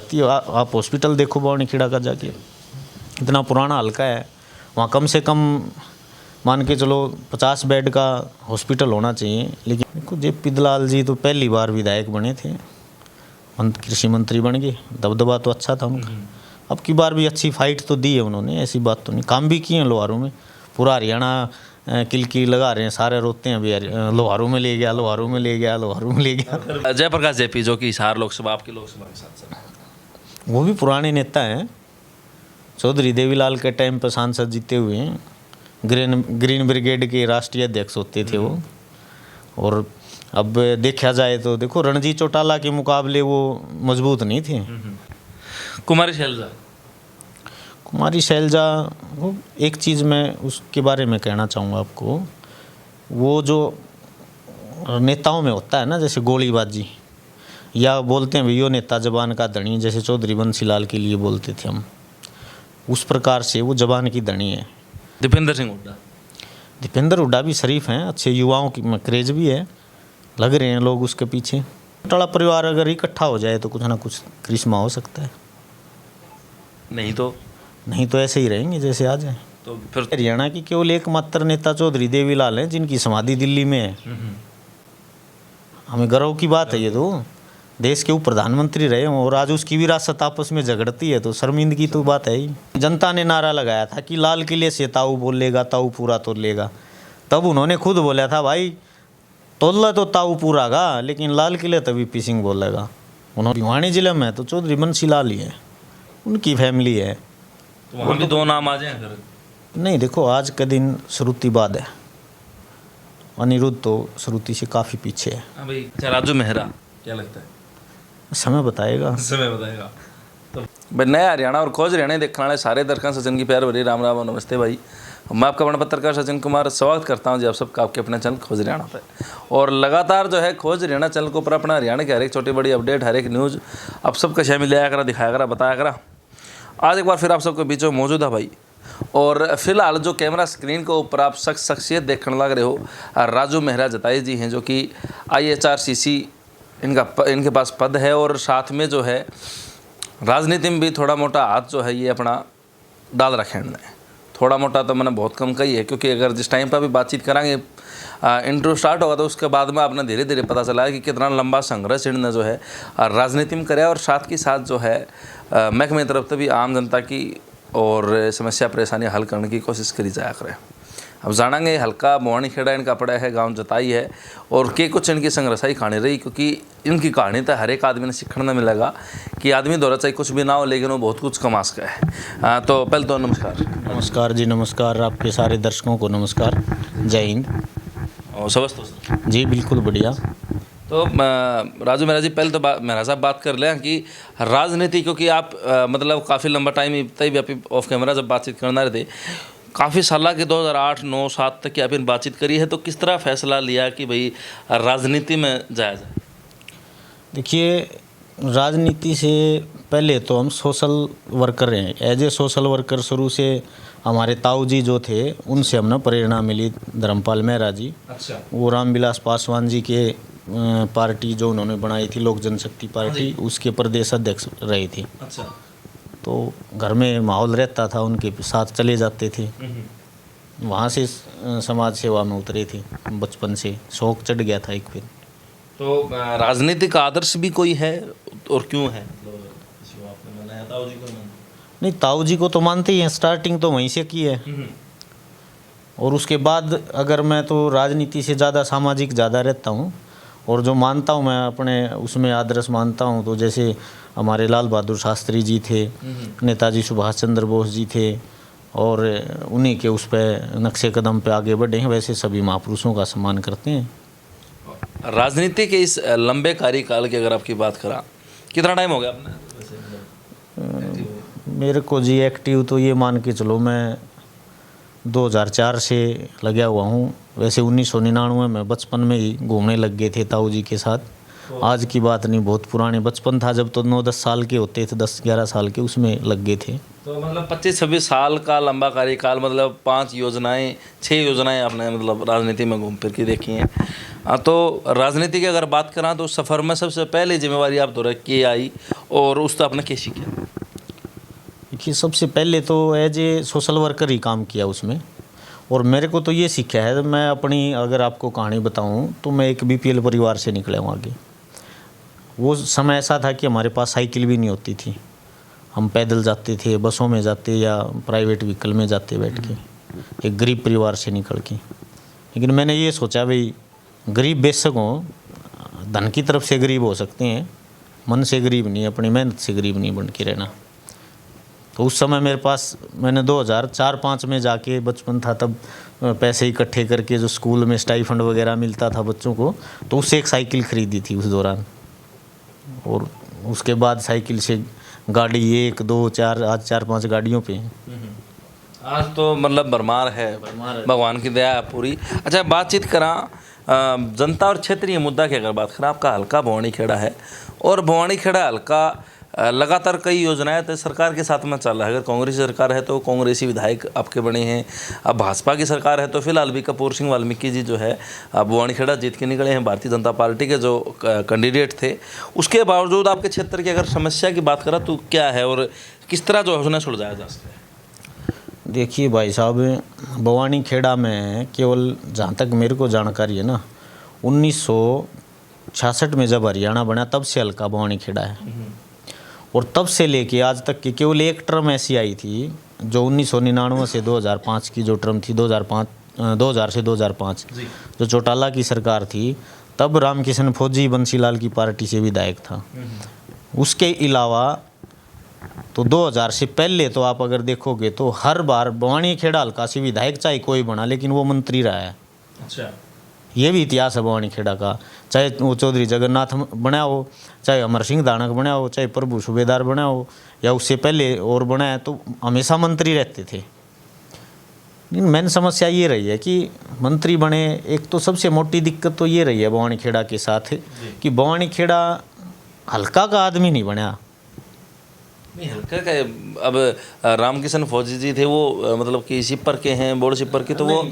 लगती है। आप हॉस्पिटल देखो बावनी खेड़ा का जाके, इतना पुराना हल्का है, वहाँ कम से कम मान के चलो 50 बेड का हॉस्पिटल होना चाहिए। लेकिन देखो जेपी दलाल जी तो पहली बार विधायक बने थे, कृषि मंत्री बन गए, दबदबा तो अच्छा था उनका। अब की बार भी अच्छी फाइट तो दी है उन्होंने, ऐसी बात तो नहीं, काम भी किए हैं लोहारू में। पूरा हरियाणा किलकी लगा रहे हैं, सारे रोते हैं अभी लोहारू में ले गया, लोहारू में ले गया, लोहारू में ले गया। जयप्रकाश जेपी जो कि हिसार लोकसभा आपकी लोकसभा के सांसद, वो भी पुराने नेता हैं, चौधरी देवीलाल के टाइम पर सांसद जीते हुए हैं, ग्रीन ब्रिगेड के राष्ट्रीय अध्यक्ष होते थे वो। और अब देखा जाए तो देखो रणजीत चौटाला के मुकाबले वो मजबूत नहीं थे। कुमारी शैलजा वो एक चीज़ मैं उसके बारे में कहना चाहूँगा आपको, वो जो नेताओं में होता है ना, जैसे गोलीबाजी, या बोलते हैं भैया नेता जबान का धनी, जैसे चौधरी बंसीलाल के लिए बोलते थे हम, उस प्रकार से वो जबान की धनी है। दीपेंद्र हुड्डा भी शरीफ हैं, अच्छे युवाओं की क्रेज भी है, लग रहे हैं लोग उसके पीछे। चौटाला परिवार अगर इकट्ठा हो जाए तो कुछ ना कुछ करिश्मा हो सकता है, नहीं तो ऐसे ही रहेंगे जैसे आज हैं। तो फिर हरियाणा की केवल एकमात्र नेता चौधरी देवीलाल हैं जिनकी समाधि दिल्ली में है। हमें गर्व की बात है ये, तो देश के उप प्रधानमंत्री रहे हों और आज उसकी विरासत आपस में झगड़ती है तो शर्मिंदगी तो बात है ही। जनता ने नारा लगाया था कि लाल किले से ताऊ बोलेगा, ताऊ पूरा तो लेगा, तब उन्होंने खुद बोला था भाई तोल्ला तो ताऊ पूरा गा, लेकिन लाल किले तभी पी बोलेगा। उन्होंने भिवानी जिले में तो चौधरी बंसीलाल ही है, उनकी फैमिली है। तो वहाँ भी दो नाम आ जाएं फिर? नहीं देखो आज का दिन श्रुतिवाद है, अनिरुद्ध तो श्रुति से काफ़ी पीछे है। हाँ भाई, अच्छा राजू मेहरा क्या लगता है? समय बताएगा। तो भाई नया हरियाणा और खोज हरियाणा देखने वाले सारे दर्शकों सचिन की प्यार भरी राम राम और नमस्ते भाई। मैं आपका बड़ा पत्रकार सचिन कुमार स्वागत करता हूं जी आप सबका आपके अपने चैनल खोज हरियाणा पे। और लगातार जो है खोज हरियाणा चैनल के ऊपर अपना हरियाणा की हर एक छोटी बड़ी अपडेट, हर एक न्यूज़ आप सबका शय में लिया करा, दिखाया करा, बताया करा। आज एक बार फिर आप सबके बीच में मौजूद है भाई। और फिलहाल जो कैमरा स्क्रीन के ऊपर आप शख्सियत देखने लग रहे हो, राजू मेहरा जताई जी हैं, जो कि IHRCC इनके पास पद है। और साथ में जो है राजनीति में भी थोड़ा मोटा हाथ जो है ये अपना डाल रखे हैं। थोड़ा मोटा तो मैंने बहुत कम कही है, क्योंकि अगर जिस टाइम पर भी बातचीत करांगे इंट्रो स्टार्ट होगा तो उसके बाद में आपने धीरे धीरे पता चला है कि कितना लंबा संघर्ष इन्होंने जो है राजनीति में कराया। और साथ के साथ जो है महकमे की तरफ से भी आम जनता की और समस्या परेशानी हल करने की कोशिश करी जाया करे। अब जानेंगे हल्का भिवानी खेड़ा इनका पड़ा है, गांव जताई है, और के कुछ इनकी संघर्षाई कहानी रही, क्योंकि इनकी कहानी तो हर एक आदमी ने सीखने में मिलेगा कि आदमी द्वारा चाहे कुछ भी ना हो लेकिन वो बहुत कुछ कमा सका है। तो पहले तो नमस्कार जी, नमस्कार आपके सारे दर्शकों को नमस्कार, जय हिंद। और समस्त जी बिल्कुल बढ़िया। तो राजू मेहरा जी, पहले तो मेहरा साहब बात कर लें कि राजनीति, क्योंकि आप मतलब काफ़ी लंबा टाइम तय भी आप ऑफ कैमरा जब बातचीत करना रहे थे, काफ़ी साल के 2008, 9, 7 तक की आपने बातचीत करी है, तो किस तरह फैसला लिया कि भाई राजनीति में जाया जाए? देखिए राजनीति से पहले तो हम सोशल वर्कर हैं, एज ए सोशल वर्कर शुरू से हमारे ताऊ जी जो थे उनसे हमने प्रेरणा मिली, धर्मपाल मेहरा जी। अच्छा। वो रामविलास पासवान जी के पार्टी जो उन्होंने बनाई थी लोक जनशक्ति पार्टी, उसके प्रदेश अध्यक्ष रहे थे। अच्छा। तो घर में माहौल रहता था, उनके साथ चले जाते थे, वहाँ से समाज सेवा में उतरे थे, बचपन से शौक चढ़ गया था एक फिर। तो राजनीतिक आदर्श भी कोई है और क्यों है? नहीं ताऊ जी को तो मानते ही हैं, स्टार्टिंग तो वहीं से की है। और उसके बाद अगर मैं तो राजनीति से ज़्यादा सामाजिक ज़्यादा रहता हूँ, और जो मानता हूँ मैं अपने उसमें आदर्श मानता हूँ, तो जैसे हमारे लाल बहादुर शास्त्री जी थे, नेताजी सुभाष चंद्र बोस जी थे, और उन्हीं के उस पर नक्शे कदम पे आगे बढ़े हैं, वैसे सभी महापुरुषों का सम्मान करते हैं। राजनीति के इस लंबे कार्यकाल की अगर आपकी बात करा, कितना टाइम हो गया आपने? मेरे को जी एक्टिव तो ये मान के चलो मैं 2004 से लगा हुआ हूँ। वैसे 1999 में बचपन में ही घूमने लग गए थे ताऊ जी के साथ, आज की बात नहीं, बहुत पुराने बचपन था जब, तो 9-10 साल के होते थे, 10-11 साल के, उसमें लग गए थे। तो मतलब 25-26 साल का लंबा कार्यकाल, मतलब 5 योजनाएं 6 योजनाएं आपने मतलब राजनीति में घूम फिर के देखी हैं। तो राजनीति की अगर बात करें तो सफ़र में सबसे पहले जिम्मेवारी आप दौरा के आई और उस तो आपने कैसी किया? देखिए, सबसे पहले तो एज ए सोशल वर्कर ही काम किया उसमें, और मेरे को तो ये सीखा है, मैं अपनी अगर आपको कहानी बताऊं तो मैं एक बीपीएल परिवार से निकला हूँ आगे। वो समय ऐसा था कि हमारे पास साइकिल भी नहीं होती थी, हम पैदल जाते थे, बसों में जाते या प्राइवेट व्हीकल में जाते बैठ के, एक गरीब परिवार से निकल के। लेकिन मैंने ये सोचा भाई गरीब बेशक हों, धन की तरफ से गरीब हो सकते हैं, मन से गरीब नहीं, अपनी मेहनत से गरीब नहीं बन के रहना। तो उस समय मेरे पास, मैंने 2004-05 में जाके, बचपन था तब, पैसे इकट्ठे करके जो स्कूल में स्टाइफंड वगैरह मिलता था बच्चों को, तो उससे एक साइकिल खरीदी थी उस दौरान। और उसके बाद साइकिल से गाड़ी 1, 2, 4, आज 4-5 गाड़ियों पे हैं। आज तो मतलब भरमार है, भगवान की दया है पूरी। अच्छा, बातचीत करा जनता और क्षेत्रीय मुद्दा की अगर बात करें, आपका हल्का भवानी खेड़ा है और भवानी खेड़ा हल्का लगातार कई योजनाएं तो सरकार के साथ में चल रहा है। अगर कांग्रेसी सरकार है तो कांग्रेसी विधायक आपके बने हैं, अब भाजपा की सरकार है तो फिलहाल भी कपूर सिंह वाल्मीकि जी जो है भवानी खेड़ा जीत के निकले हैं, भारतीय जनता पार्टी के जो कैंडिडेट थे। उसके बावजूद आपके क्षेत्र की अगर समस्या की बात करें तो क्या है और किस तरह जो है सुलझाया जा सकता है? देखिए भाई साहब, भवानी खेड़ा में केवल जहाँ तक मेरे को जानकारी है ना, 1966 में जब हरियाणा बना तब से हल्का भवानी खेड़ा है, और तब से लेके आज तक की केवल एक टर्म ऐसी आई थी जो 1999 से 2005 की जो टर्म थी, 2000 से 2005 जो चौटाला की सरकार थी, तब रामकिशन फौजी बंसीलाल की पार्टी से विधायक था। उसके अलावा तो 2000 से पहले तो आप अगर देखोगे तो हर बार भवानी खेड़ा हल्का से विधायक चाहे कोई बना, लेकिन वो मंत्री रहा है। अच्छा, ये भी इतिहास है भवानी खेड़ा का, चाहे वो चौधरी जगन्नाथ बना हो, चाहे अमर सिंह दानक बना हो, चाहे प्रभु सूबेदार बना हो, या उससे पहले और बना है, तो हमेशा मंत्री रहते थे। लेकिन मेन समस्या ये रही है कि मंत्री बने, एक तो सबसे मोटी दिक्कत तो ये रही है भवानी खेड़ा के साथ कि भवानी खेड़ा हल्का का आदमी नहीं बना। नहीं, हल्का का अब रामकिशन फौजी जी थे वो मतलब कि सिपर के हैं, बोर्ड सिपर के, तो वो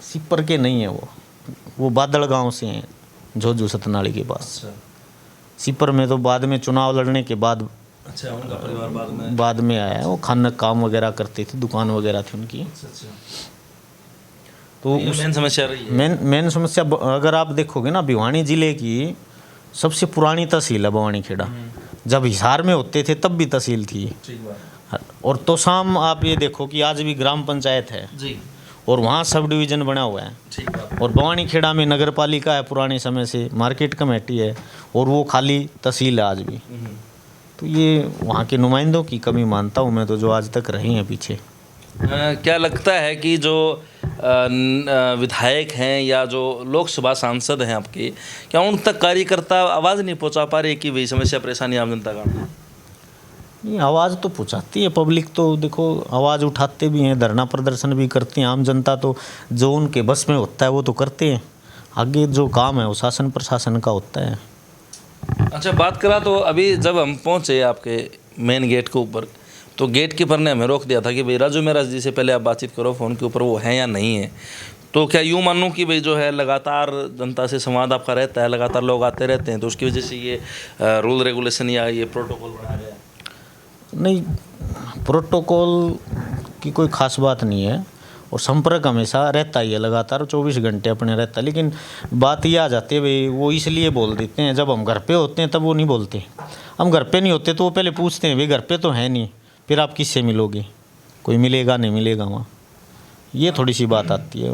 सिपर के नहीं है, वो बादल गांव से हैं, झोझू सतनाली के पास। अच्छा, सिपर में तो बाद में चुनाव लड़ने के बाद, अच्छा, उनका परिवार बाद में आया है। वो खाना काम वगैरह करते थे, दुकान वगैरह थी उनकी। अच्छा, तो मेन समस्या रही है। मेन समस्या अगर आप देखोगे ना, भिवानी जिले की सबसे पुरानी तहसील है भवानी खेड़ा। जब हिसार में होते थे तब भी तहसील थी। ठीक बात। और तो शाम आप ये देखो कि आज भी ग्राम पंचायत है जी, और वहाँ सब डिवीज़न बना हुआ है। ठीक बात। और भवानी खेड़ा में नगर पालिका है पुराने समय से, मार्केट कमेटी है, और वो खाली तहसील है आज भी। तो ये वहाँ के नुमाइंदों की कमी मानता हूँ मैं तो, जो आज तक रही हैं पीछे। क्या लगता है कि जो विधायक हैं या जो लोकसभा सांसद हैं आपके, क्या उन तक कार्यकर्ता आवाज़ नहीं पहुंचा पा रहे कि भाई समस्या परेशानी आम जनता का? नहीं, आवाज़ तो पहुँचाती है पब्लिक, तो देखो आवाज़ उठाते भी हैं, धरना प्रदर्शन भी करते हैं। आम जनता तो जो उनके बस में होता है वो तो करते हैं, आगे जो काम है वो शासन प्रशासन का होता है। अच्छा, बात करा तो अभी जब हम पहुँचे आपके मेन गेट के ऊपर, तो गेट कीपर ने हमें रोक दिया था कि भाई राजू मेहरा जी से पहले आप बातचीत करो फ़ोन के ऊपर, वो हैं या नहीं है। तो क्या यूँ मानूँ कि भाई जो है लगातार जनता से संवाद आपका रहता है, लगातार लोग आते रहते हैं, तो उसकी वजह से ये रूल रेगुलेशन या ये प्रोटोकॉल बनाया गया? नहीं, प्रोटोकॉल की कोई ख़ास बात नहीं है, और संपर्क हमेशा रहता ही है, लगातार 24 घंटे अपने रहता है। लेकिन बात ये आ जाती है भाई, वो इसलिए बोल देते हैं, जब हम घर पे होते हैं तब वो नहीं बोलते। हम घर पे नहीं होते तो वो पहले पूछते हैं भाई घर पे तो है नहीं, फिर आप किससे मिलोगे, कोई मिलेगा नहीं मिलेगा वहाँ, ये थोड़ी सी बात आती है।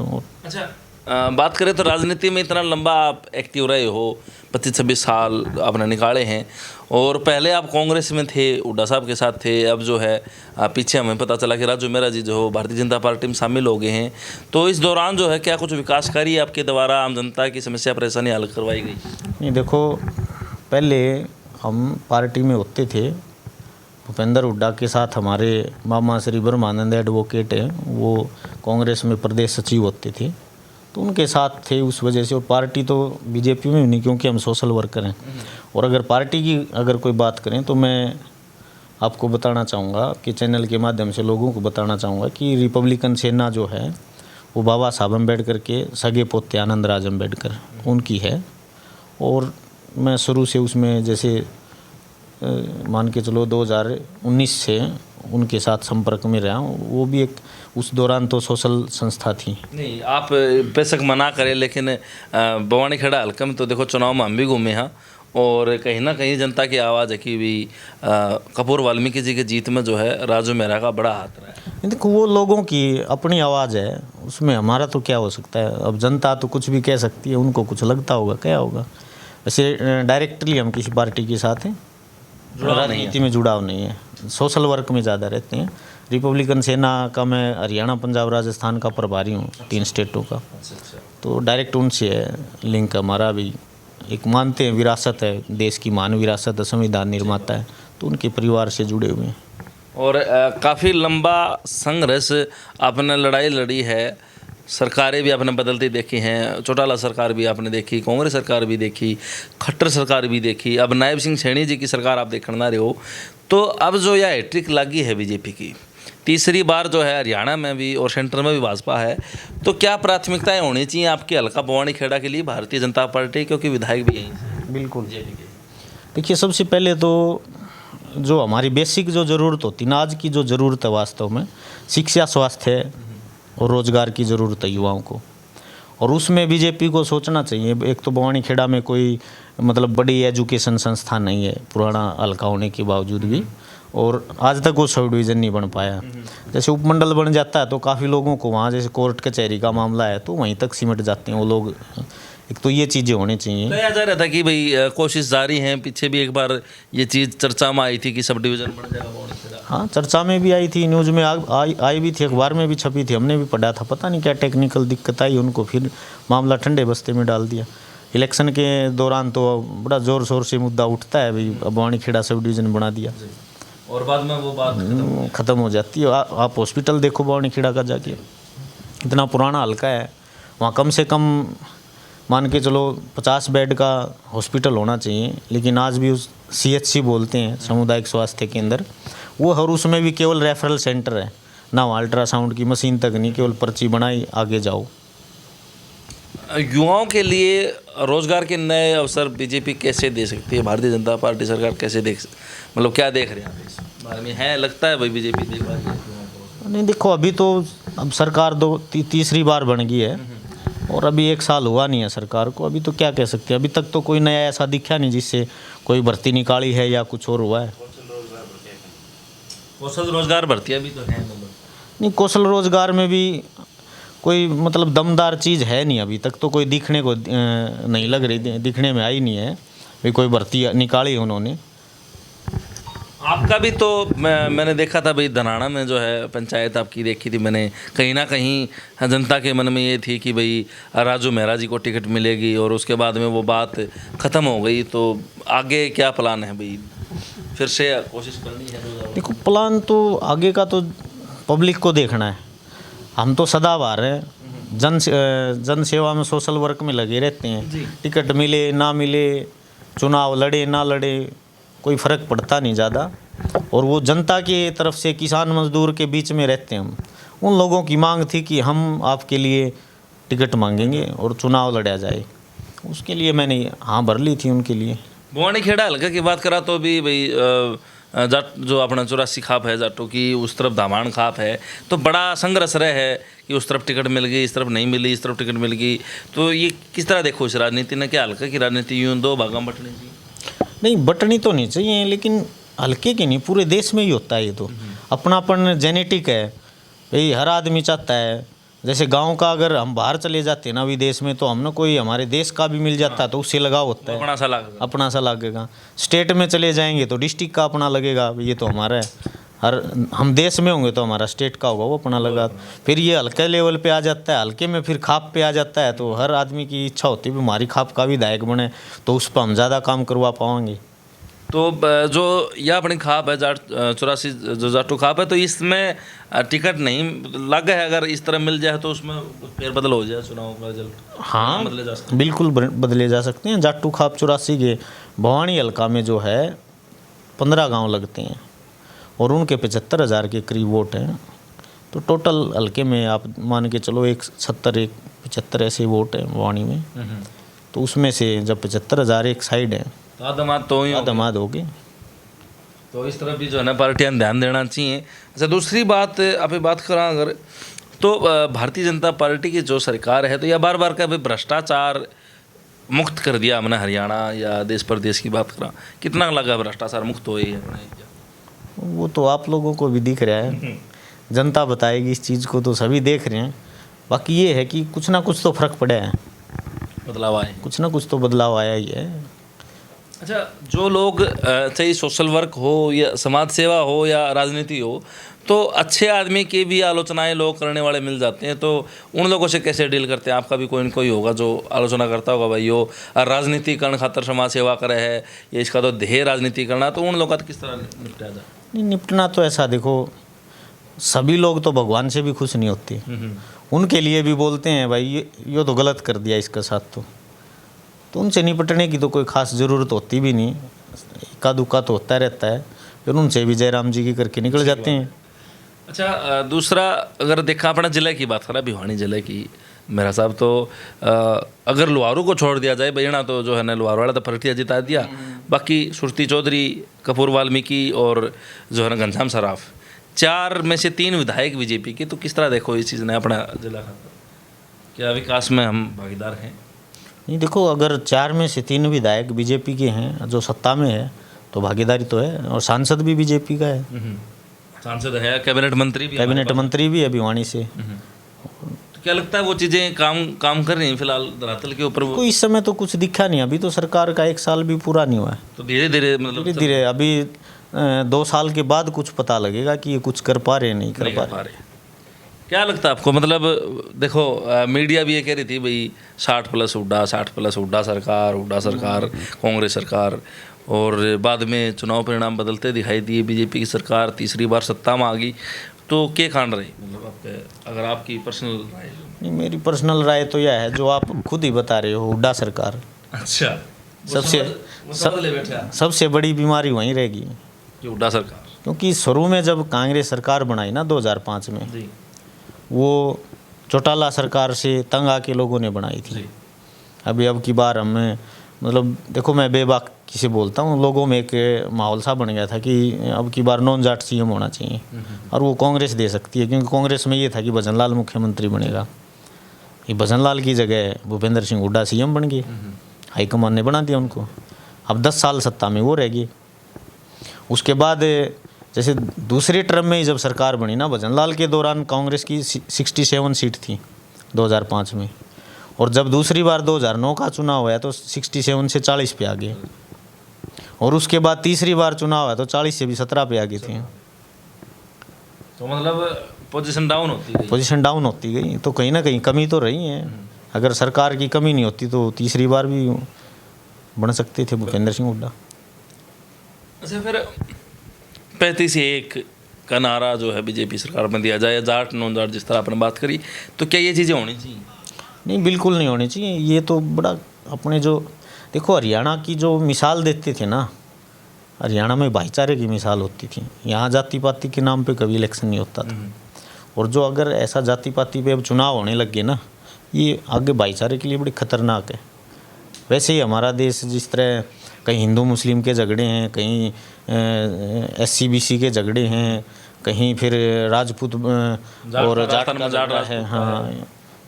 अच्छा, बात करें तो राजनीति में इतना लंबा आप एक्टिव रहे हो, 25-26 साल आपने निकाले हैं, और पहले आप कांग्रेस में थे, हुड्डा साहब के साथ थे, अब जो है पीछे हमें पता चला कि राजू मेहरा जी जो भारतीय जनता पार्टी में शामिल हो गए हैं। तो इस दौरान जो है क्या कुछ विकास कार्य आपके द्वारा आम जनता की समस्या परेशानी हल करवाई गई? नहीं, देखो पहले हम पार्टी में होते थे, भूपेंद्र हुड्डा के साथ हमारे मामा श्री ब्रह्मानंद एडवोकेट हैं, वो कांग्रेस में प्रदेश सचिव होते थे, तो उनके साथ थे उस वजह से। और पार्टी तो बीजेपी में भी नहीं, क्योंकि हम सोशल वर्कर हैं। और अगर पार्टी की अगर कोई बात करें तो मैं आपको बताना चाहूँगा कि चैनल के माध्यम से लोगों को बताना चाहूँगा कि रिपब्लिकन सेना जो है वो बाबा साहब अम्बेडकर के सगे पोते आनंद राज अम्बेडकर उनकी है। और मैं शुरू से उसमें जैसे मान के चलो 2019 से उनके साथ संपर्क में रहा हूँ। वो भी एक उस दौरान तो सोशल संस्था थी। नहीं, आप बेशक मना करें, लेकिन बवानी खेड़ा हल्का में तो देखो चुनाव में हम भी घूमे हैं, और कहीं ना कहीं जनता की आवाज़ है कि भी कपूर वाल्मीकि जी की जीत में जो है राजू मेहरा का बड़ा हाथ रहा है। देखो वो लोगों की अपनी आवाज़ है, उसमें हमारा तो क्या हो सकता है। अब जनता तो कुछ भी कह सकती है, उनको कुछ लगता होगा, क्या होगा। वैसे डायरेक्टली हम किसी पार्टी के साथ हैं, राजनीति में जुड़ाव नहीं है, सोशल वर्क में ज़्यादा रहते हैं। रिपब्लिकन सेना का मैं हरियाणा, पंजाब, राजस्थान का प्रभारी हूँ, 3 स्टेटों का। तो डायरेक्ट उनसे है लिंक हमारा भी। एक मानते हैं विरासत है, देश की मान विरासत है, संविधान निर्माता है, तो उनके परिवार से जुड़े हुए हैं। और काफ़ी लंबा संघर्ष आपने लड़ाई लड़ी है, सरकारें भी आपने बदलती देखी हैं। चौटाला सरकार भी आपने देखी, कांग्रेस सरकार भी देखी, खट्टर सरकार भी देखी, अब नायब सिंह सैनी जी की सरकार आप देखना रहे हो। तो अब जो यह हैट्रिक लगी है बीजेपी की, तीसरी बार जो है हरियाणा में भी और सेंटर में भी भाजपा है, तो क्या प्राथमिकताएं होनी चाहिए आपके हल्का बवानी खेड़ा के लिए भारतीय जनता पार्टी, क्योंकि विधायक भी यहीं से? बिल्कुल। देखिए, सबसे पहले तो जो हमारी बेसिक जो ज़रूरत होती है ना, आज की जो ज़रूरत है वास्तव में, शिक्षा, स्वास्थ्य और रोज़गार की ज़रूरत है युवाओं को। और उसमें बीजेपी को सोचना चाहिए। एक तो बवानी खेड़ा में कोई मतलब बड़ी एजुकेशन संस्था नहीं है, पुराना हल्का होने के बावजूद भी, और आज तक वो सब डिवीज़न नहीं बन पाया। जैसे उपमंडल बन जाता है तो काफ़ी लोगों को वहाँ, जैसे कोर्ट कचहरी का मामला है तो वहीं तक सिमट जाते हैं वो लोग। एक तो ये चीज़ें होनी चाहिए। कहा जा रहा था कि भाई कोशिश जारी है, पीछे भी एक बार ये चीज़ चर्चा में आई थी कि सब डिवीज़न बन जाएगा बवानी खेड़ा। हाँ, चर्चा में भी आई थी, न्यूज़ में आई भी थी, अखबार में भी छपी थी, हमने भी पढ़ा था। पता नहीं क्या टेक्निकल दिक्कत आई उनको, फिर मामला ठंडे बस्ते में डाल दिया। इलेक्शन के दौरान तो बड़ा ज़ोर शोर से मुद्दा उठता है, भाई बवानी खेड़ा सब डिवीज़न बना दिया, और बाद में वो बात ख़त्म हो जाती है। आप हॉस्पिटल देखो बवानी खेड़ा का जाके, इतना पुराना हल्का है, वहाँ कम से कम मान के चलो 50 बेड का हॉस्पिटल होना चाहिए, लेकिन आज भी उस CHC बोलते हैं, सामुदायिक स्वास्थ्य केंद्र, वो हर उसमें भी केवल रेफरल सेंटर है ना, वहाँ अल्ट्रासाउंड की मशीन तक नहीं, केवल पर्ची बनाई आगे जाओ। युवाओं के लिए रोजगार के नए अवसर बीजेपी कैसे दे सकती है, भारतीय जनता पार्टी सरकार कैसे मतलब क्या देख रहे हैं इस बारे में? है लगता है भाई बीजेपी देख पा रही है युवाओं को? नहीं, देखो अभी तो अब सरकार तीसरी बार बन गई है, और अभी 1 साल हुआ नहीं है सरकार को। अभी तो क्या कह सकते हैं, अभी तक तो कोई नया ऐसा दिखा नहीं जिससे कोई भर्ती निकाली है या कुछ और हुआ है। कौशल रोजगार भर्तियाँ भी तो हैं, मतलब नहीं, कौशल रोजगार में भी कोई मतलब दमदार चीज़ है नहीं, अभी तक तो कोई दिखने को नहीं लग रही, दिखने में आई नहीं है भाई कोई भर्ती निकाली उन्होंने। आपका भी तो मैंने देखा था भाई, धनाना में जो है पंचायत आपकी देखी थी मैंने, कहीं ना कहीं जनता के मन में ये थी कि भाई राजू मेहरा जी को टिकट मिलेगी, और उसके बाद में वो बात ख़त्म हो गई। तो आगे क्या प्लान है भाई, फिर से कोशिश करनी है? देखो, प्लान तो आगे का तो पब्लिक को देखना है। हम तो सदाबहार हैं, जन सेवा में, सोशल वर्क में लगे रहते हैं। टिकट मिले ना मिले, चुनाव लड़े ना लड़े, कोई फ़र्क पड़ता नहीं ज़्यादा। और वो जनता की तरफ से, किसान मजदूर के बीच में रहते हैं हम। उन लोगों की मांग थी कि हम आपके लिए टिकट मांगेंगे और चुनाव लड़ा जाए, उसके लिए मैंने हाँ भर ली थी उनके लिए। बवानी खेड़ा हल्का की बात करा तो भी भाई जाट जो अपना 84 खाप है जाटों की, उस तरफ धामाण खाप है, तो बड़ा संघर्ष रहा है कि उस तरफ टिकट मिल गई, इस तरफ नहीं मिली, इस तरफ टिकट मिल गई। तो ये किस तरह देखो इस राजनीति ने, क्या हल्का की राजनीति यूँ 2 भागों में बंटनी चाहिए? नहीं, बंटनी तो नहीं चाहिए, लेकिन हल्के की नहीं, पूरे देश में ही होता है ये तो। अपनापन जेनेटिक है भाई, हर आदमी चाहता है। जैसे गांव का अगर हम बाहर चले जाते हैं ना विदेश में, तो हम ना कोई हमारे देश का भी मिल जाता है तो उससे लगाव होता है, अपना सा लगेगा। स्टेट में चले जाएंगे तो डिस्ट्रिक्ट का अपना लगेगा, ये तो हमारा है। हम देश में होंगे तो हमारा स्टेट का होगा, वो अपना लगा। फिर ये हल्के लेवल पे आ जाता है, हल्के में फिर खाप पे आ जाता है, तो हर आदमी की इच्छा होती है भी हमारी खाप का विधायक बने, तो उस पर हम ज़्यादा काम करवा पाएंगे। तो जो यह अपनी खाप है जाट 84 जो जाटू खाप है, तो इसमें टिकट नहीं लग है, अगर इस तरह मिल जाए तो उसमें फेरबदल हो जाए चुनाव का रिजल्ट? हाँ, बदले जा सकते, बिल्कुल बदले जा सकते हैं। जाटू खाप 84 के भवानी हल्का में जो है 15 गांव लगते हैं, और उनके 75,000 के करीब वोट हैं। तो टोटल हल्के में आप मान के चलो 75 ऐसे वोट हैं वाणी में। तो उसमें से जब 75,000 एक साइड है तो आदमाद तो ही आदमाद हो गए। तो इस तरफ भी जो है ना पार्टियां ध्यान देना चाहिए। अच्छा, दूसरी बात आप बात करा अगर तो भारतीय जनता पार्टी की जो सरकार है तो यह बार बार का भी भ्रष्टाचार मुक्त कर दिया हमने हरियाणा या देश प्रदेश की बात करा, कितना लगा भ्रष्टाचार मुक्त हुए अपने? वो तो आप लोगों को भी दिख रहा है, जनता बताएगी इस चीज़ को, तो सभी देख रहे हैं। बाकी ये है कि कुछ ना कुछ तो फर्क पड़ा है, बदलाव आए, कुछ ना कुछ तो बदलाव आया ही है। अच्छा, जो लोग चाहे सोशल वर्क हो या समाज सेवा हो या राजनीति हो, तो अच्छे आदमी की भी आलोचनाएं लोग करने वाले मिल जाते हैं, तो उन लोगों से कैसे डील करते हैं? आपका भी कोई न कोई होगा जो आलोचना करता होगा, भाई यो राजनीतिकरण खातर समाज सेवा करे है, ये इसका तो ध्येय राजनीति करना, तो उन लोगों का किस तरह निपटा जाए? नहीं, निपटना तो ऐसा, देखो सभी लोग तो भगवान से भी खुश नहीं होते, उनके लिए भी बोलते हैं भाई ये तो गलत कर दिया इसके साथ, तो उनसे निपटने की तो कोई ख़ास ज़रूरत होती भी नहीं, इक्का दुक्का तो होता रहता है, फिर उनसे भी जयराम जी की करके निकल जाते हैं। अच्छा, दूसरा अगर देखा अपना जिले की बात करा, भिवानी जिले की, मेरा साहब तो अगर लुहारू को छोड़ दिया जाए, बहिणा तो जो है ना लुहारू वाला तो फरटिया जिता दिया, बाकी सुरती चौधरी, कपूर वाल्मीकि और जो है ना घनश्याम सराफ, 4 में से 3 विधायक बीजेपी के, तो किस तरह देखो इस चीज़ ने अपना जिला का, क्या विकास में हम भागीदार हैं? नहीं, देखो अगर 4 में से 3 विधायक बीजेपी के हैं जो सत्ता में है, तो भागीदारी तो है, और सांसद भी बीजेपी का है, सांसद है, कैबिनेट मंत्री भी है भिवानी से। तो क्या लगता है वो चीज़ें काम कर रही हैं फिलहाल धरातल के ऊपर? कोई इस समय तो कुछ दिखा नहीं, अभी तो सरकार का 1 साल भी पूरा नहीं हुआ है, तो धीरे धीरे अभी 2 साल के बाद कुछ पता लगेगा कि ये कुछ कर पा रहे नहीं कर पा रहे। क्या लगता है आपको? मतलब देखो मीडिया भी ये कह रही थी भाई 60+ हुड्डा सरकार कांग्रेस सरकार, और बाद में चुनाव परिणाम बदलते दिखाई दिए, बीजेपी की सरकार तीसरी बार सत्ता में आ गई, तो क्या कांड रही? मतलब आपके अगर आपकी पर्सनल राय? नहीं, मेरी पर्सनल राय तो यह है जो आप खुद ही बता रहे हो, हुड्डा सरकार। अच्छा, सबसे बड़ी बीमारी वहीं रहेगी, हुड्डा सरकार, क्योंकि शुरू में जब कांग्रेस सरकार बनाई ना 2005 में जी, वो चौटाला सरकार से तंग आके लोगों ने बनाई थी। अभी अब की बार हमें मतलब देखो, मैं बेबाकी से बोलता हूँ, लोगों में एक माहौल सा बन गया था कि अब की बार नॉन जाट सीएम होना चाहिए, और वो कांग्रेस दे सकती है, क्योंकि कांग्रेस में ये था कि भजन लाल मुख्यमंत्री बनेगा। ये भजन लाल की जगह भूपेंद्र सिंह हुड्डा सीएम बन गए, हाईकमान ने बना दिया उनको, अब 10 साल सत्ता में वो रह गई। उसके बाद जैसे दूसरे टर्म में ही जब सरकार बनी ना, भजन लाल के दौरान कांग्रेस की 67 सीट थी 2005 में, और जब दूसरी बार 2009 का चुनाव हुआ तो 67 से 40 पे आ गए, और उसके बाद तीसरी बार चुनाव हुआ तो 40 से भी 17 पे आ गई थी। तो मतलब पोजीशन डाउन होती गई, तो कहीं ना कहीं कमी तो रही है। अगर सरकार की कमी नहीं होती तो तीसरी बार भी बन सकते थे भूपेंद्र सिंह हुड्डा। अच्छा, फिर 35-1 का नारा जो है बीजेपी सरकार में दिया जाए, जाट नॉन जाट जिस तरह आपने बात करी, तो क्या ये चीज़ें होनी चाहिए? नहीं, बिल्कुल नहीं होनी चाहिए। ये तो बड़ा अपने जो देखो हरियाणा की जो मिसाल देते थे ना, हरियाणा में भाईचारे की मिसाल होती थी, यहाँ जाति पाति के नाम पे कभी इलेक्शन नहीं होता था, और जो अगर ऐसा जाति पाति पे अब चुनाव होने लग गए ना, ये आगे भाईचारे के लिए बड़ी खतरनाक है। वैसे ही हमारा देश जिस तरह कहीं हिंदू मुस्लिम के झगड़े हैं, कहीं SC-BC के झगड़े हैं, कहीं फिर राजपूत और जाट का झगड़ा है, हाँ,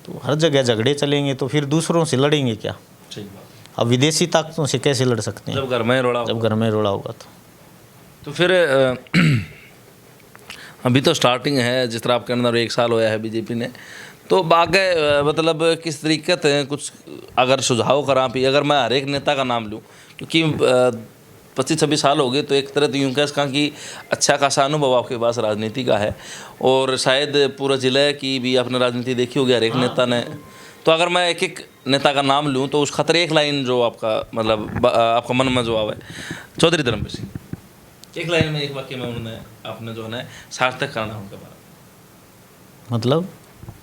तो हर जगह झगड़े चलेंगे तो फिर दूसरों से लड़ेंगे क्या? अब विदेशी ताकतों से कैसे लड़ सकते हैं जब घर में रोड़ा होगा तो फिर अभी तो स्टार्टिंग है, जिस तरह आपके अंदर 1 साल होया है बीजेपी ने, तो आगे मतलब किस तरीके से कुछ अगर सुझाव करा भी, अगर मैं हर एक नेता का नाम लूँ, क्योंकि 25-26 साल हो गए, तो एक तरह तो यूँ कह सकता कि अच्छा खासा अनुभव आपके पास राजनीति का है, और शायद पूरा जिले की भी आपने राजनीति देखी होगी हर एक नेता ने, तो अगर मैं एक नेता का नाम लूँ तो उस खतर एक लाइन जो आपका मतलब आपका मन में जो आवे, चौधरी धर्मवीर सिंह, एक लाइन में, एक वाक्य में उन्होंने आपने जो है सार्थक करना उनके बारे में,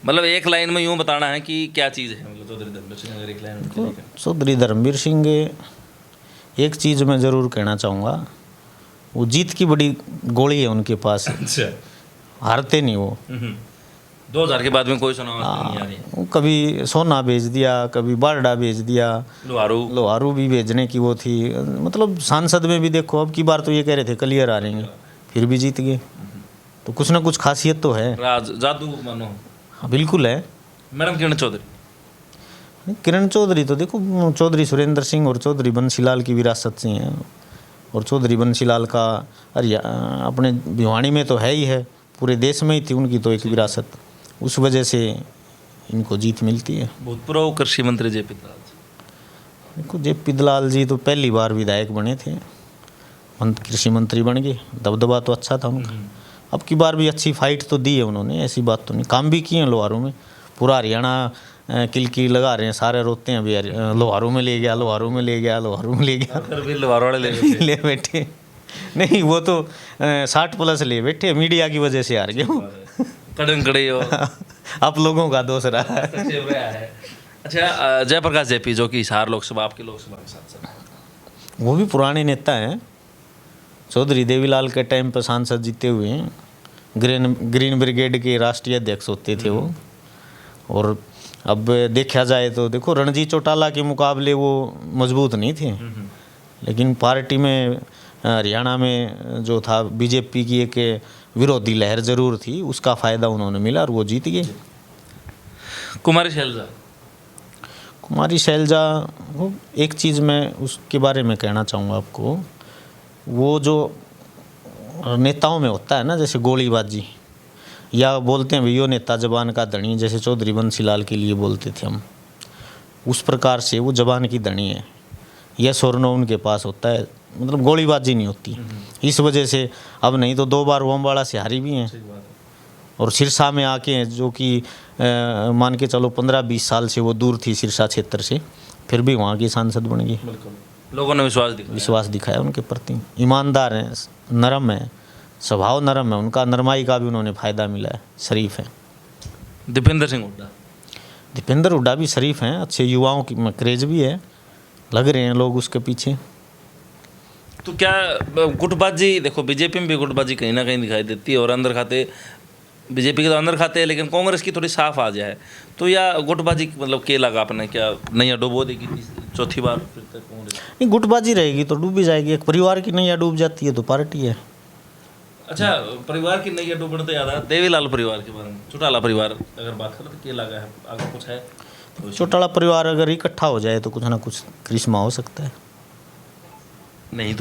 मतलब एक लाइन में यूँ बताना है कि क्या चीज़ है, मतलब चौधरी धर्मवीर सिंह अगर एक लाइन। चौधरी धर्मवीर सिंह एक चीज़ मैं ज़रूर कहना चाहूँगा, वो जीत की बड़ी गोली है उनके पास, अच्छा। हारते नहीं वो। 2000 के बाद में कोई चुनाव नहीं आ रही। वो कभी सोना बेच दिया, कभी बारडा बेच दिया, लोहारू भी भेजने की वो थी। मतलब सांसद में भी देखो, अब की बार तो ये कह रहे थे क्लियर आ रहेंगे, फिर भी जीत गए। तो कुछ ना कुछ खासियत तो है। राज जादू मानो। हाँ बिल्कुल है। मैडम किरण चौधरी, किरण चौधरी तो देखो, चौधरी सुरेंद्र सिंह और चौधरी बंसीलाल की विरासत से हैं, और चौधरी बंसीलाल का अपने भिवानी में तो है ही है, पूरे देश में ही थी उनकी तो एक विरासत, उस वजह से इनको जीत मिलती है। भूतपूर्व कृषि मंत्री जेपी दलाल। देखो जेपी दलाल जी तो पहली बार विधायक बने थे, कृषि मंत्री बन गए, दबदबा तो अच्छा था उनका। अब की बार भी अच्छी फाइट तो दी है उन्होंने, ऐसी बात तो नहीं, काम भी किए हैं लोहारू में। पूरा हरियाणा किलकी लगा रहे हैं, सारे रोते हैं भी लोहारू में ले गया, लोहारू में ले गया, लोहारू में ले गया। फिर भी लोहारू वाले ले बैठे नहीं, वो तो 60+ ले बैठे, मीडिया की वजह से हार गए वो। कड़े हो। आप लोगों का दोष रहा है। अच्छा, जयप्रकाश जेपी जो कि हिसार लोकसभा, आपकी लोकसभा के सांसद, वो भी पुराने नेता हैं, चौधरी देवीलाल के टाइम पर सांसद जीते हुए हैं, ग्रीन ब्रिगेड के राष्ट्रीय अध्यक्ष होते थे वो। और अब देखा जाए तो देखो, रणजीत चौटाला के मुकाबले वो मजबूत नहीं थे, लेकिन पार्टी में हरियाणा में जो था बीजेपी की एक विरोधी लहर जरूर थी, उसका फ़ायदा उन्होंने मिला और वो जीत गए। कुमारी शैलजा, वो एक चीज़ मैं उसके बारे में कहना चाहूँगा आपको, वो जो नेताओं में होता है ना, जैसे गोलीबाजी, या बोलते हैं भैया नेता जबान का धनी, जैसे चौधरी बंसीलाल के लिए बोलते थे हम, उस प्रकार से वो जबान की धनी है। यस और नो उनके पास होता है, मतलब गोलीबाजी नहीं होती। इस वजह से अब नहीं तो 2 बार ओमवाड़ा से हारी भी हैं, और सिरसा में आके, जो कि मान के चलो 15-20 साल से वो दूर थी सिरसा क्षेत्र से, फिर भी वहाँ की सांसद बन गई। लोगों ने विश्वास दिखाया उनके प्रति, ईमानदार हैं, नरम है, स्वभाव नरम है उनका, नरमाई का भी उन्होंने फ़ायदा मिला है, शरीफ है। दीपेंद्र हुड्डा भी शरीफ हैं, अच्छे युवाओं की क्रेज भी है, लग रहे हैं लोग उसके पीछे। तो क्या गुटबाजी, देखो बीजेपी में भी गुटबाजी कहीं ना कहीं दिखाई देती है, और अंदर खाते बीजेपी के तो अंदर खाते हैं, लेकिन कांग्रेस की थोड़ी साफ आ जाए तो, या गुटबाजी मतलब के लगा आपने, क्या नैया डुबो देगी चौथी बार फिर तक कांग्रेस? नहीं, गुटबाजी रहेगी तो डूब भी जाएगी। एक परिवार की नैया डूब जाती है तो पार्टी है। अच्छा, परिवार की नैया डूबने तो याद है देवीलाल परिवार के बारे में, चौटाला परिवार अगर बात करें तो क्या लगा है, आगे कुछ है? चौटाला परिवार अगर इकट्ठा हो जाए तो कुछ ना कुछ करिश्मा हो सकता है, नहीं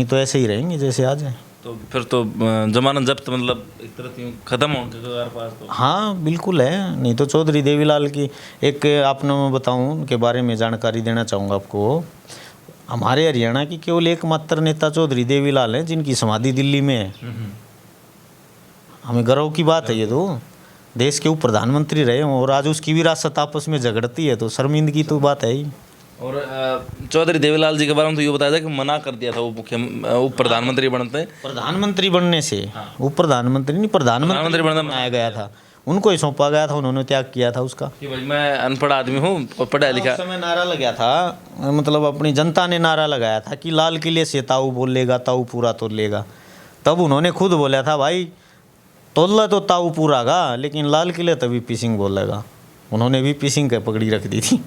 तो ऐसे ही रहेंगे जैसे आज हैं। तो फिर तो जमानत जब्त मतलब एक तरह से खत्म हो उनके पास तो। हाँ बिल्कुल है, नहीं तो चौधरी देवीलाल की एक आपने मैं बताऊं उनके बारे में जानकारी देना चाहूँगा आपको। हमारे हरियाणा की केवल एकमात्र नेता चौधरी देवीलाल हैं जिनकी समाधि दिल्ली में है। हमें गर्व की बात है ये, तो देश के उप प्रधानमंत्री रहे और आज उसकी विरासत आपस में झगड़ती है, तो शर्मिंदगी तो बात है ही। और चौधरी देवीलाल जी के बारे में तो ये बताया था कि मना कर दिया था वो उप प्रधानमंत्री बनने से, उप प्रधानमंत्री नहीं, प्रधानमंत्री बनना आया गया था, उनको ही सौंपा गया था, उन्होंने त्याग किया था उसका कि भाई मैं अनपढ़ आदमी हूँ और पढ़ा लिखा। उस समय नारा लगा था, मतलब अपनी जनता ने नारा लगाया था कि लाल किले से ताऊ बोलेगा ताऊ पूरा तो लेगा। तब उन्होंने खुद बोला था भाई तोल्ला तो ताऊ पूरा गा, लेकिन लाल किले तभी पी सिंह बोलेगा। उन्होंने भी पी सिंह की पगड़ी रख दी थी।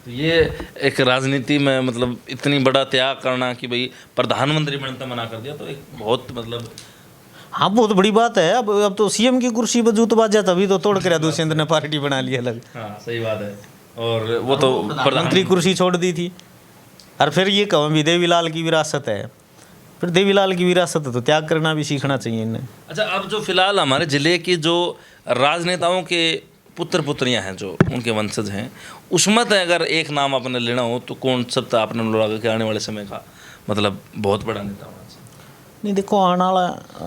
तो ये एक राजनीति में मतलब इतनी बड़ा त्याग करना कि भाई प्रधानमंत्री बनता मना कर दिया, तो एक बहुत मतलब हाँ बहुत बड़ी बात है। अब तो सीएम की कुर्सी पर जूत बाजा, तभी तो तोड़ कर दुष्यंत ने पार्टी बना ली अलग। हाँ सही बात है। और वो तो प्रधानमंत्री कुर्सी छोड़ दी थी। और फिर ये कहूँ भी देवीलाल की विरासत है, फिर देवीलाल की विरासत है तो त्याग करना भी सीखना चाहिए इन्हें। अच्छा, अब जो फिलहाल हमारे ज़िले की जो राजनेताओं के पुत्र पुत्रियां हैं जो उनके वंशज हैं, उसमें तो अगर एक नाम आपने लेना हो तो कौन सब आपने लगा के आने वाले समय का मतलब बहुत बड़ा नेता होना चाहिए? नहीं देखो, आने वाला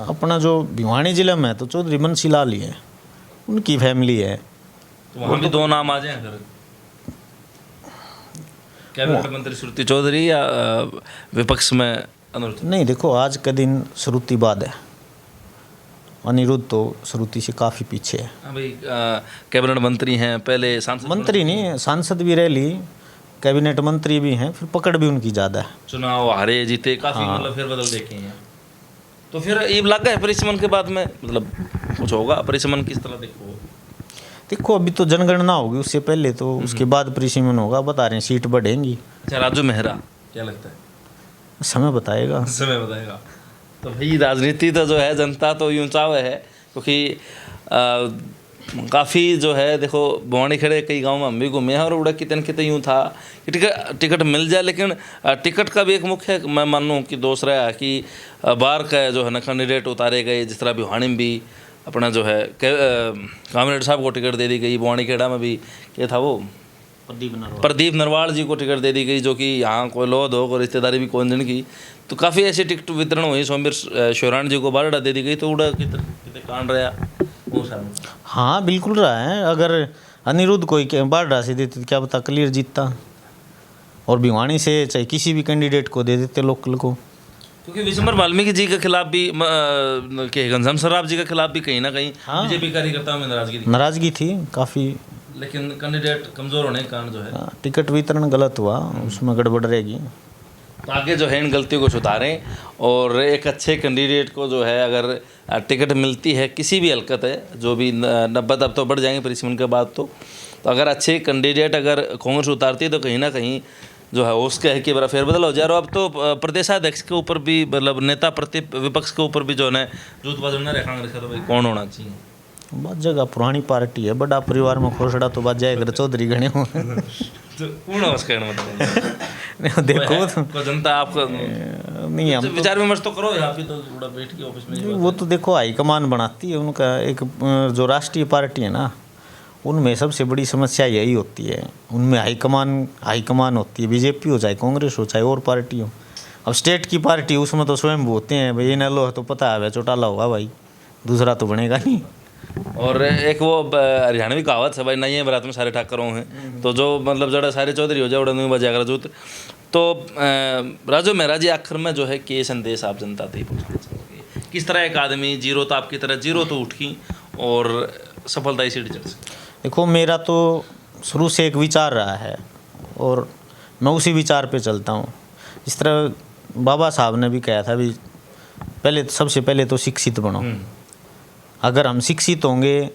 अपना जो भिवानी जिले में है तो चौधरी बंसीलाल ही है, उनकी फैमिली है। तो वहाँ भी 2 नाम आ जाए अगर कैबिनेट मंत्री श्रुति चौधरी या विपक्ष में अनिरुद्ध? नहीं देखो, आज का दिन श्रुति बाद है, अनिरुद्ध तो श्रुति से काफ़ी पीछे है। हाँ भाई, कैबिनेट मंत्री हैं, पहले सांसद मंत्री नहीं, सांसद भी रह ली, कैबिनेट मंत्री भी हैं, फिर पकड़ भी उनकी ज़्यादा है। चुनाव हारे जीते काफ़ी मतलब फिर बदल देखे हैं। तो फिर ये लग गए परिसमन के बाद में मतलब कुछ होगा परिसमन किस तरह देखो अभी तो जनगणना होगी, उससे पहले तो उसके बाद परिसीमन होगा, बता रहे हैं सीट बढ़ेंगी। अच्छा राजू मेहरा क्या लगता है? समय बताएगा। समय बताएगा। तो भाई राजनीति तो जो है जनता तो यूं चाव है, क्योंकि काफ़ी जो है देखो बवानी खड़े कई गांव में हम भी घूमे हैं और उड़ा कितने कितने यूँ था कि टिकट मिल जाए, लेकिन टिकट का भी एक मुख्य मैं मानूँ कि दोष रहा है कि बाहर का जो है ना कैंडिडेट उतारे गए, जिस तरह भिवानी में भी अपना जो है कामरेड साहब को टिकट दे दी गई, बवानी खेड़ा में भी क्या था वो प्रदीप नरवाल जी को टिकट दे दी गई, जो कि यहाँ कोई लोध हो कोई रिश्तेदारी भी कौन जन की, तो काफ़ी ऐसी टिकट वितरण हुई। सोमवीर शोरान जी को बारडा दे दी गई, तो उड़ा कितने कांड रहा वो साल। हाँ बिल्कुल रहा है, अगर अनिरुद्ध कोई बारडा से देते तो क्या पता क्लियर जीतता, और भिवानी से चाहे किसी भी कैंडिडेट को दे देते लोकल को। क्योंकि विशंबर वाल्मीकि जी के खिलाफ भी के घनश्याम सराफ जी के खिलाफ भी कहीं ना कहीं बीजेपी कार्यकर्ताओं में नाराजगी थी काफ़ी, लेकिन कैंडिडेट कमज़ोर होने के कारण जो है टिकट वितरण गलत हुआ, उसमें गड़बड़ रहेगी। तो आगे जो है इन गलतियों को सुधारें और एक अच्छे कैंडिडेट को जो है अगर टिकट मिलती है किसी भी हलकत है जो भी 90 अब तो बढ़ जाएंगे परिसीमन के बाद, तो अगर अच्छे कैंडिडेट अगर कांग्रेस उतारती है तो कहीं ना कहीं जो है उसके है कि बड़ा फेरबदल हो जाए। और अब तो प्रदेशाध्यक्ष के ऊपर भी मतलब नेता प्रति विपक्ष के ऊपर भी जो है जूतबाज होना है कांग्रेस का, तो भाई कौन होना चाहिए? बात जगह पुरानी पार्टी है, बड़ा परिवार में खोसड़ा तो बात जाए, अगर चौधरी गणे हो देखो तो जनता आपको नहीं, हम विचार विमर्श तो करो यहाँ पे, तो थोड़ा बैठ के ऑफिस में वो तो देखो हाईकमान बनाती है उनका, एक जो राष्ट्रीय पार्टी है ना उनमें सबसे बड़ी समस्या यही होती है, उनमें हाईकमान होती है, बीजेपी हो चाहे कांग्रेस हो चाहे और पार्टी हो। अब स्टेट की पार्टी उसमें तो स्वयं होते हैं भाई, ये लो तो पता है चौटाला होगा भाई, दूसरा तो बनेगा नहीं। और एक वो हरियाणवी कहावत है भाई, नहीं है बारात में सारे ठाकरों हैं, तो जो मतलब जड़ा सारे चौधरी हो जाए उड़ा नहीं बजा कर जूत। तो राजू मेहरा जी आखिर में जो है के संदेश आप जनता तक पहुँचाना चाहोगे, किस तरह एक आदमी जीरो तो आपकी तरह जीरो तो उठी और सफलता इसी चढ़ सके? देखो मेरा तो शुरू से एक विचार रहा है और मैं उसी विचार पे चलता हूँ। इस तरह बाबा साहब ने भी कहा था भी सबसे पहले तो शिक्षित बनो, अगर हम शिक्षित होंगे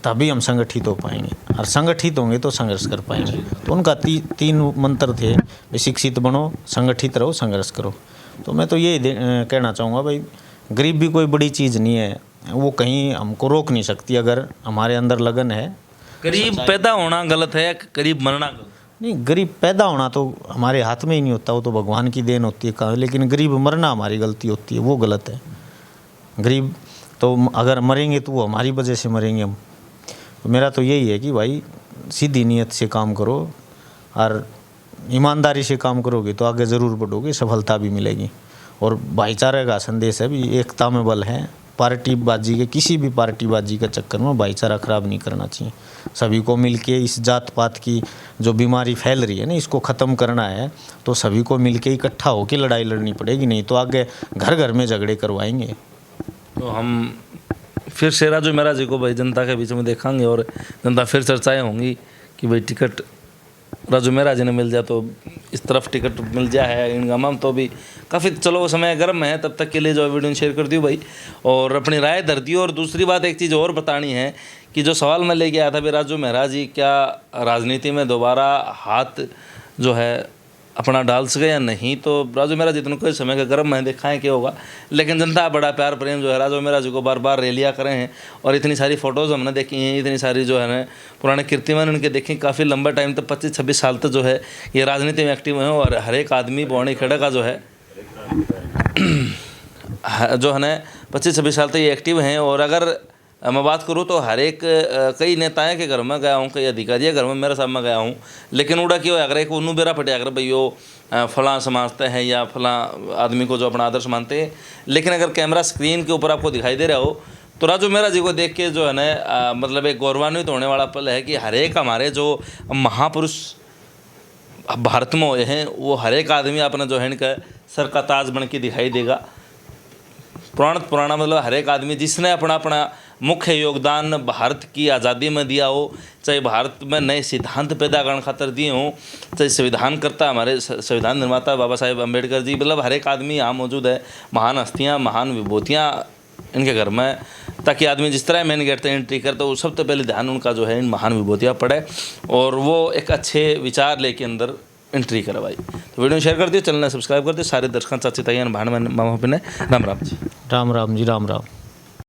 तभी हम संगठित हो पाएंगे, और संगठित होंगे तो संघर्ष कर पाएंगे। तो उनका तीन मंत्र थे, शिक्षित बनो, संगठित रहो, संघर्ष करो। तो मैं तो यही कहना चाहूँगा भाई, गरीब भी कोई बड़ी चीज़ नहीं है, वो कहीं हमको रोक नहीं सकती अगर हमारे अंदर लगन है। गरीब पैदा होना गलत है, गरीब मरना गलत? नहीं, गरीब पैदा होना तो हमारे हाथ में ही नहीं होता, वो तो भगवान की देन होती है कहाँ, लेकिन गरीब मरना हमारी गलती होती है, वो गलत है। गरीब तो अगर मरेंगे तो वो हमारी वजह से मरेंगे हम। तो मेरा तो यही है कि भाई सीधी नीयत से काम करो और ईमानदारी से काम करोगे तो आगे ज़रूर बढ़ोगे, सफलता भी मिलेगी। और भाईचारे का संदेश है भी, एकता में बल है। पार्टीबाजी के किसी भी पार्टीबाजी के चक्कर में भाईचारा ख़राब नहीं करना चाहिए। सभी को मिलके इस जात पात की जो बीमारी फैल रही है ना, इसको ख़त्म करना है तो सभी को मिलके इकट्ठा होकर लड़ाई लड़नी पड़ेगी, नहीं तो आगे घर घर में झगड़े करवाएंगे। तो हम फिर से राजू मेहरा जी को भाई जनता के बीच में देखेंगे और जनता फिर चर्चाएं होंगी कि भाई टिकट राजू मेहरा जी ने मिल जाए तो इस तरफ टिकट मिल जाए इन गाँव तो भी काफ़ी चलो समय गर्म है। तब तक के लिए जो वीडियो शेयर कर दियो भाई और अपनी राय धर दियो। और दूसरी बात एक चीज़ और बतानी है कि जो सवाल मैं लेके आया था भाई, राजू मेहरा जी क्या राजनीति में दोबारा हाथ जो है अपना डाल सके या नहीं, तो राजू मेहरा जी कोई समय का गर्म है, देखा है क्या होगा। लेकिन जनता बड़ा प्यार प्रेम जो है राजू मेहरा जी को बार बार रैलियाँ करें हैं और इतनी सारी फ़ोटोज़ हमने देखी हैं, इतनी सारी जो है ना पुराने कीर्तिमान उनके देखें, काफ़ी लंबा टाइम तक 25-26 साल तक जो है ये राजनीति में एक्टिव हैं। और हर एक आदमी बवानी खेड़ा का जो है ना 25-26 साल तक ये एक्टिव हैं। और अगर मैं बात करूँ तो हर एक कई नेताएं के घर में गया हूँ, कई अधिकारी घर में मेरे साथ में गया हूँ, लेकिन उड़ा क्यों अगर एक उन्नू बेरा फटे अगर भाई वो फलां समझते हैं या फलां आदमी को जो अपना आदर्श मानते हैं, लेकिन अगर कैमरा स्क्रीन के ऊपर आपको दिखाई दे रहा हो तो राजू मेहरा जी को देख के जो है ना मतलब एक गौरवान्वित होने वाला पल है कि हर एक हमारे जो महापुरुष भारत में हुए हैं वो हर एक आदमी अपना जो है इनका सर का ताज बन के दिखाई देगा। पुराना मतलब हर एक आदमी जिसने अपना मुख्य योगदान भारत की आज़ादी में दिया हो, चाहे भारत में नए सिद्धांत पैदा करने खातर दिए हों, चाहे संविधानकर्ता हमारे संविधान निर्माता बाबा साहेब अम्बेडकर जी, मतलब हर एक आदमी यहाँ मौजूद है, महान हस्तियाँ, महान विभूतियाँ इनके घर में, ताकि आदमी जिस तरह मेन गेट से एंट्री करता है वो सबसे पहले ध्यान उनका जो है इन महान विभूतियाँ पड़े और वो एक अच्छे विचार लेके अंदर एंट्री करे भाई। तो वीडियो शेयर कर दिए, चैनल सब्सक्राइब कर दिए, सारे दर्शकों चाची ताइयान भाण मामा पिने राम राम जी। राम राम जी, राम राम।